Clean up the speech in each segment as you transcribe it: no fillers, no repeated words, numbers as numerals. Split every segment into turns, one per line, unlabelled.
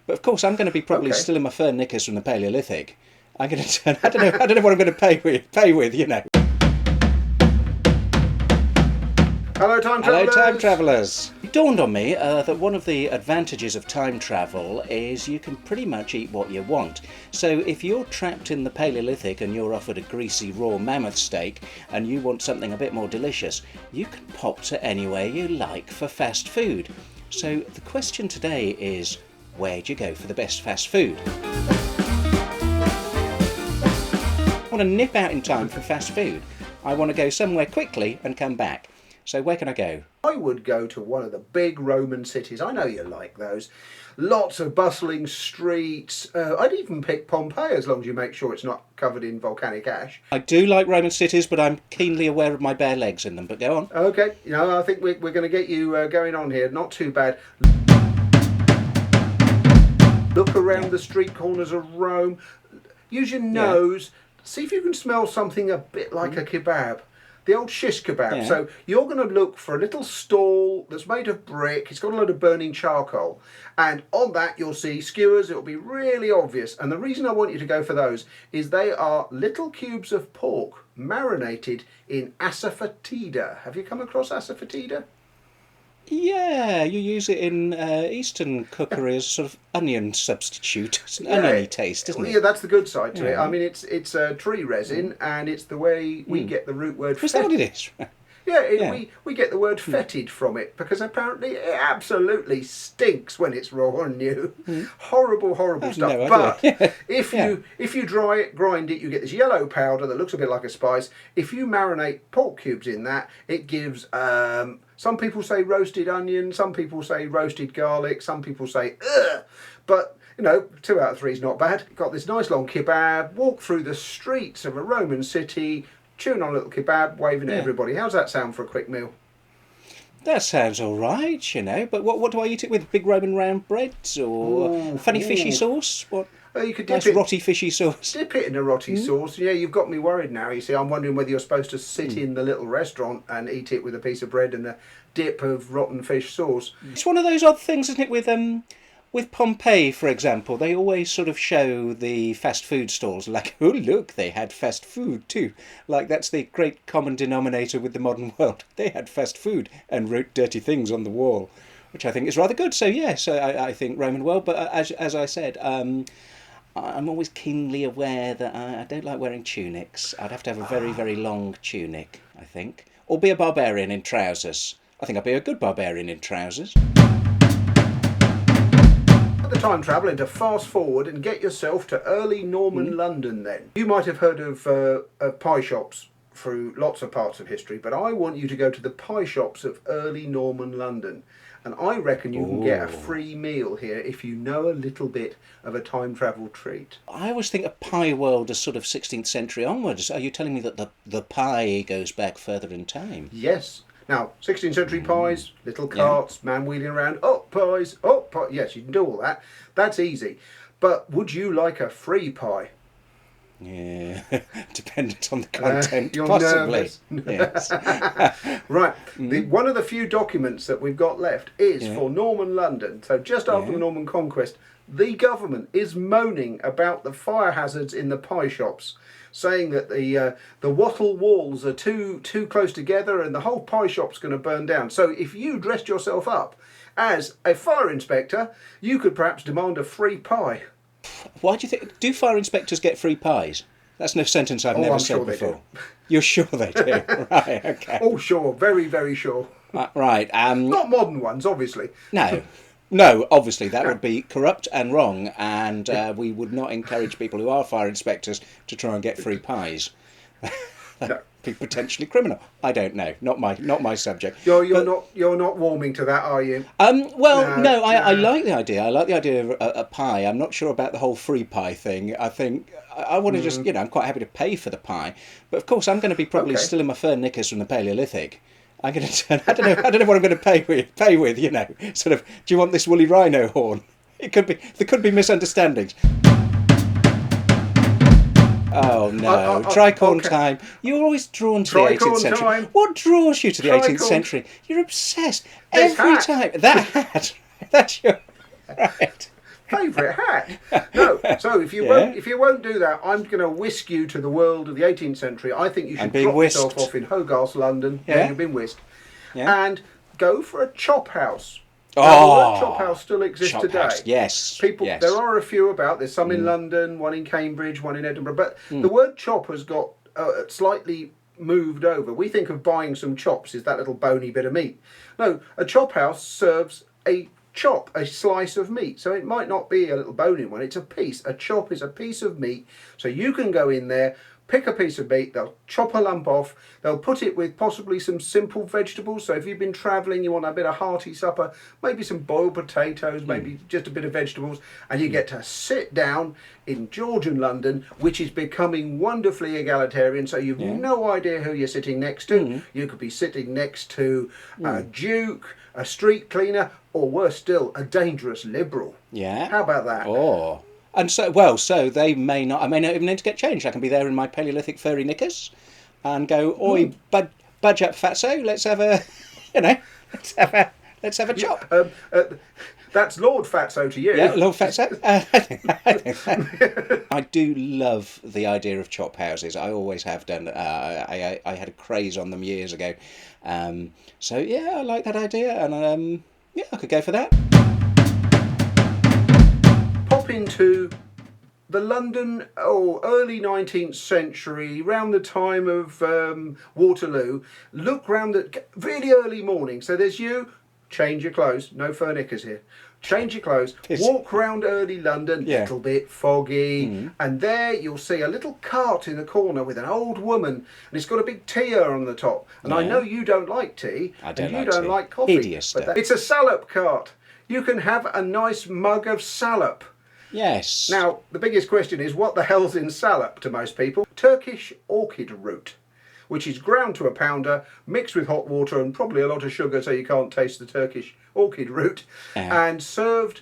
But of course, I'm going to be probably
Okay.
still in my fur knickers from the Paleolithic. I'm going to turn. I don't know what I'm going to pay with.
Hello, time
Hello, time
travellers.
travellers. It dawned on me that one of the advantages of time travel is you can pretty much eat what you want. So if you're trapped in the Paleolithic and you're offered a greasy raw mammoth steak and you want something a bit more delicious, you can pop to anywhere you like for fast food. So the question today is, where'd you go for the best fast food? I want to nip out in time for fast food. I want to go somewhere quickly and come back. So where can I go?
I would go to one of the big Roman cities. I know you like those. Lots of bustling streets. I'd even pick Pompeii as long as you make sure it's not covered in volcanic ash.
I do like Roman cities, but I'm keenly aware of my bare legs in them. But go on.
Okay, I think we're going to get you going on here. Not too bad. Look around the street corners of Rome. Use your nose. See if you can smell something a bit like a kebab. The old shish kebab.
Yeah.
So you're going to look for a little stall that's made of brick. It's got a load of burning charcoal. And on that you'll see skewers. It'll be really obvious. And the reason I want you to go for those is they are little cubes of pork marinated in asafoetida. Have you come across asafoetida?
Yeah, you use it in Eastern cookery as a sort of onion substitute. It's an oniony taste, isn't it?
Yeah, that's the good side to it.
Yeah.
I mean, it's a tree resin, and it's the way we get the root word
Is that what it is?
Yeah, we get the word fetid from it because apparently it absolutely stinks when it's raw and new. Horrible
I've
stuff.
no
But
idea.
if you dry it, grind it, you get this yellow powder that looks a bit like a spice. If you marinate pork cubes in that, it gives. Some people say roasted onion, some people say roasted garlic, some people say ugh. But 2 out of 3 is not bad. Got this nice long kebab. Walk through the streets of a Roman city. Chewing on a little kebab, waving at everybody. How's that sound for a quick meal?
That sounds all right, But what do I eat it with? Big Roman round breads or funny fishy sauce? What?
You could dip
Nice rotty fishy sauce.
Dip it in a rotty sauce. Yeah, you've got me worried now. You see, I'm wondering whether you're supposed to sit in the little restaurant and eat it with a piece of bread and a dip of rotten fish sauce.
It's one of those odd things, isn't it? With Pompeii, for example, they always sort of show the fast food stalls like, oh look, they had fast food too. Like that's the great common denominator with the modern world. They had fast food and wrote dirty things on the wall, which I think is rather good. So yes, I think Roman world. But as I said, I'm always keenly aware that I don't like wearing tunics. I'd have to have a very, very long tunic, I think. Or be a barbarian in trousers. I think I'd be a good barbarian in trousers.
The time travel into fast forward and get yourself to early Norman London then. You might have heard of pie shops through lots of parts of history, but I want you to go to the pie shops of early Norman London. And I reckon you can get a free meal here if you know a little bit of a time travel treat.
I always think of pie world as sort of 16th century onwards. Are you telling me that the pie goes back further in time?
Yes. Now, 16th century pies, little carts, man wheeling around, pies, pie. Yes, you can do all that. That's easy. But would you like a free pie?
Yeah, dependent on the content,
you're
possibly.
nervous.
Yes.
Right. One of the few documents that we've got left is for Norman London. So just after the Norman conquest, the government is moaning about the fire hazards in the pie shops, saying that the wattle walls are too close together and the whole pie shop's going to burn down. So if you dressed yourself up as a fire inspector, you could perhaps demand a free pie.
Why do you think? Do fire inspectors get free pies? That's no sentence I've never
I'm
said
sure they
before.
do.
You're sure they do? Right, okay.
Oh, sure. Very, very sure.
Right.
Not modern ones, obviously.
No, obviously that would be corrupt and wrong, and we would not encourage people who are fire inspectors to try and get free pies.
No.
Be potentially criminal. I don't know. Not my subject.
You're not warming to that, are you?
No, I like the idea. I like the idea of a pie. I'm not sure about the whole free pie thing. I think I want to just, I'm quite happy to pay for the pie, but of course I'm going to be probably still in my fur knickers from the Paleolithic. I'm going to turn. I don't know what I'm going to pay with. Sort of. Do you want this woolly rhino horn? There could be misunderstandings. Oh no, tricorn time. You're always drawn to the 18th century.
Time.
What draws you to the 18th
Tricorn.
century? You're obsessed.
This
Every
hat.
time. That hat. That's your... Right.
favourite hat. No, so if you won't do that, I'm going to whisk you to the world of the 18th century. I think you should drop yourself off in Hogarth, London. Yeah, you've been whisked. Yeah. And go for a chop house. Now, the word chop house still exists today.
House. Yes.
People,
yes.
There are a few about. There's some in London, one in Cambridge, one in Edinburgh. But the word chop has got slightly moved over. We think of buying some chops as that little bony bit of meat. No, a chop house serves a chop, a slice of meat. So it might not be a little bony one. It's a piece. A chop is a piece of meat. So you can go in there, pick a piece of meat, they'll chop a lump off, they'll put it with possibly some simple vegetables. So if you've been travelling, you want a bit of hearty supper, maybe some boiled potatoes, maybe just a bit of vegetables, and you get to sit down in Georgian London, which is becoming wonderfully egalitarian, so you've no idea who you're sitting next to. You could be sitting next to a duke, a street cleaner, or worse still, a dangerous liberal.
Yeah.
How about that?
Oh. And so they may not. I may not even need to get changed. I can be there in my Paleolithic furry knickers, and go, "Oi, budge up, fatso. Let's have a, let's have a chop."
That's Lord Fatso to you.
Yeah, Lord Fatso. I do love the idea of chop houses. I always have done. I had a craze on them years ago. So yeah, I like that idea, and I could go for that.
Pop into the London, early 19th century, around the time of Waterloo. Look round at really early morning. So there's you, change your clothes, no fur knickers here. Change your clothes, walk round early London, little bit foggy, and there you'll see a little cart in the corner with an old woman, and it's got a big tea on the top. And I know you don't like tea, and you don't like coffee.
Hideous stuff.
But it's a salop cart. You can have a nice mug of salop.
Yes.
Now, the biggest question is, what the hell's in salop to most people? Turkish orchid root, which is ground to a pounder, mixed with hot water and probably a lot of sugar so you can't taste the Turkish orchid root, and served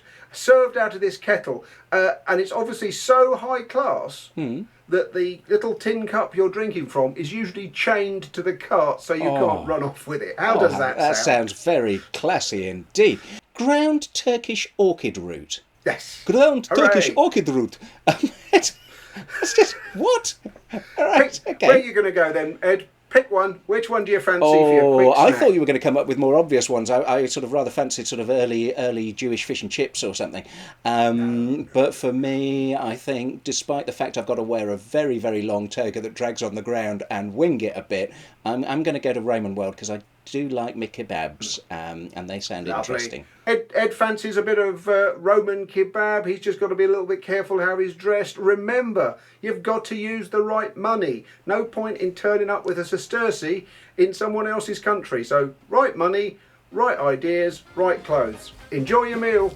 out of this kettle. And it's obviously so high class that the little tin cup you're drinking from is usually chained to the cart so you can't run off with it. How does that sound?
That sounds very classy indeed. Ground Turkish orchid root.
Yes.
Ground Turkish orchid root. It's just, what? All right, okay.
Where are you going to go then, Ed? Pick one. Which one do you fancy for your quick snack?
I thought you were going to come up with more obvious ones. I sort of rather fancied sort of early Jewish fish and chips or something. But for me, I think, despite the fact I've got to wear a very, very long toga that drags on the ground and wing it a bit, I'm going to go to Roman world because I do like my kebabs, and they sound interesting.
Ed fancies a bit of Roman kebab. He's just got to be a little bit careful how he's dressed. Remember, you've got to use the right money. No point in turning up with a sesterce in someone else's country. So, right money, right ideas, right clothes. Enjoy your meal.